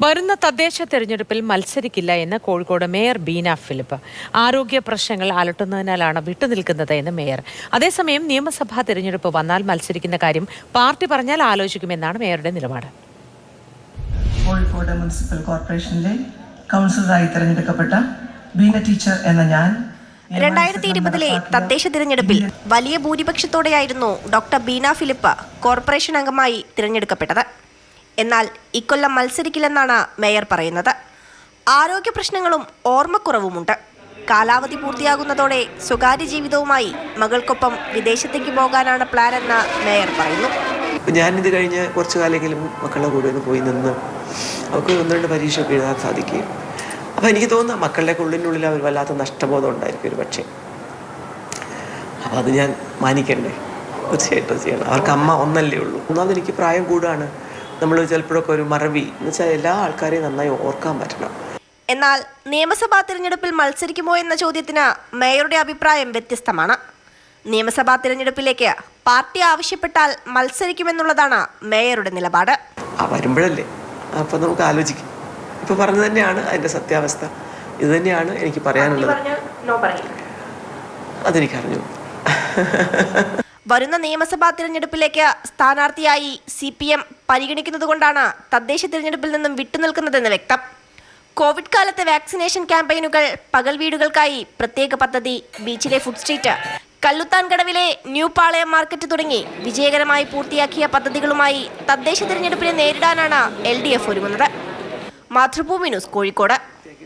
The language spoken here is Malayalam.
വരുന്ന തദ്ദേശ തെരഞ്ഞെടുപ്പിൽ മത്സരിക്കില്ല എന്ന് കോഴിക്കോട് മേയർ ബീന ഫിലിപ്പ്. ആരോഗ്യ പ്രശ്നങ്ങൾ അലട്ടുന്നതിനാലാണ് വിട്ടുനിൽക്കുന്നത് എന്ന് മേയർ. അതേസമയം നിയമസഭാ തെരഞ്ഞെടുപ്പ് വന്നാൽ മത്സരിക്കുന്ന കാര്യം പാർട്ടി പറഞ്ഞാൽ ആലോചിക്കുമെന്നാണ് മേയറുടെ നിലപാട്. കോഴിക്കോട് മുനിസിപ്പൽ കോർപ്പറേഷനിലെ കൗൺസിലറായി തെരഞ്ഞെടുക്കപ്പെട്ട ബീന ടീച്ചർ എന്ന ഞാൻ 2020 തദ്ദേശ തിരഞ്ഞെടുപ്പിൽ വലിയ ഭൂരിപക്ഷത്തോടെയായിരുന്നു ഡോക്ടർ ബീന ഫിലിപ്പ് കോർപ്പറേഷൻ അംഗമായി തിരഞ്ഞെടുക്കപ്പെട്ടത്. എന്നാൽ ഇക്കൊല്ലം മത്സരിക്കില്ലെന്നാണ് മേയർ പറയുന്നത്. ആരോഗ്യ പ്രശ്നങ്ങളും ഓർമ്മക്കുറവുമുണ്ട്. കാലാവധി പൂർത്തിയാകുന്നതോടെ സ്വകാര്യ ജീവിതവുമായി മകൾക്കൊപ്പം വിദേശത്തേക്ക് പോകാനാണ് പ്ലാൻ എന്ന് മേയർ പറയുന്നു. ഞാനിത് കഴിഞ്ഞ് കുറച്ചു കാലെങ്കിലും മക്കളുടെ കൂടെ ഒന്ന് പോയി നിന്ന് അവർക്ക് 1-2 പരീക്ഷയൊക്കെ എഴുതാൻ സാധിക്കുകയും അപ്പോൾ എനിക്ക് തോന്നുന്നു മക്കളുടെ ഉള്ളിനുള്ളിൽ അവർ വല്ലാത്ത നഷ്ടബോധം ഉണ്ടായിരിക്കും ഒരു പക്ഷേ. അപ്പോൾ അത് ഞാൻ മാനിക്കണ്ടേ? തീർച്ചയായിട്ടും ചെയ്യണം. അവർക്ക് അമ്മ ഒന്നല്ലേ ഉള്ളൂ. ഒന്നാമത് എനിക്ക് പ്രായം കൂടുകയാണ്. നമ്മൾ ചിലപ്പോഴൊക്കെ ഒരു മറവി എന്ന് വെച്ചാൽ എല്ലാ ആൾക്കാരെയും നന്നായി ഓർക്കാൻ പറ്റണം. എന്നാൽ നിയമസഭാ തിരഞ്ഞെടുപ്പിൽ മത്സരിക്കുമോ എന്ന ചോദ്യത്തിന് മേയറുടെ അഭിപ്രായം വ്യത്യസ്തമാണ്. നിയമസഭാ തിരഞ്ഞെടുപ്പിലേക്ക് പാർട്ടി ആവശ്യപ്പെട്ടാൽ മത്സരിക്കുമെന്നുള്ളതാണ് മേയറുടെ നിലപാട്. വരുമ്പോഴല്ലേ അപ്പോൾ നമുക്ക് ആലോചിക്കാം. ഇപ്പോൾ പറഞ്ഞു തന്നെയാണ് അതിൻ്റെ സത്യാവസ്ഥ. ഇത് തന്നെയാണ് എനിക്ക് പറയാനുള്ളത്. അതെനിക്കറിഞ്ഞു. വരുന്ന നിയമസഭാ തിരഞ്ഞെടുപ്പിലേക്ക് സ്ഥാനാർത്ഥിയായി CPM പരിഗണിക്കുന്നതുകൊണ്ടാണ് തദ്ദേശ തിരഞ്ഞെടുപ്പിൽ നിന്നും വിട്ടുനിൽക്കുന്നതെന്ന് വ്യക്തം. കോവിഡ് കാലത്തെ വാക്സിനേഷൻ ക്യാമ്പയിനുകൾ, പകൽ വീടുകൾക്കായി പ്രത്യേക പദ്ധതി, ബീച്ചിലെ ഫുഡ് സ്ട്രീറ്റ്, കല്ലുത്താൻകടവിലെ ന്യൂ പാളയം മാർക്കറ്റ് തുടങ്ങി വിജയകരമായി പൂർത്തിയാക്കിയ പദ്ധതികളുമായി തദ്ദേശ തിരഞ്ഞെടുപ്പിനെ നേരിടാനാണ് LDF ഒരുങ്ങുന്നത്. മാതൃഭൂമി ന്യൂസ്, കോഴിക്കോട്.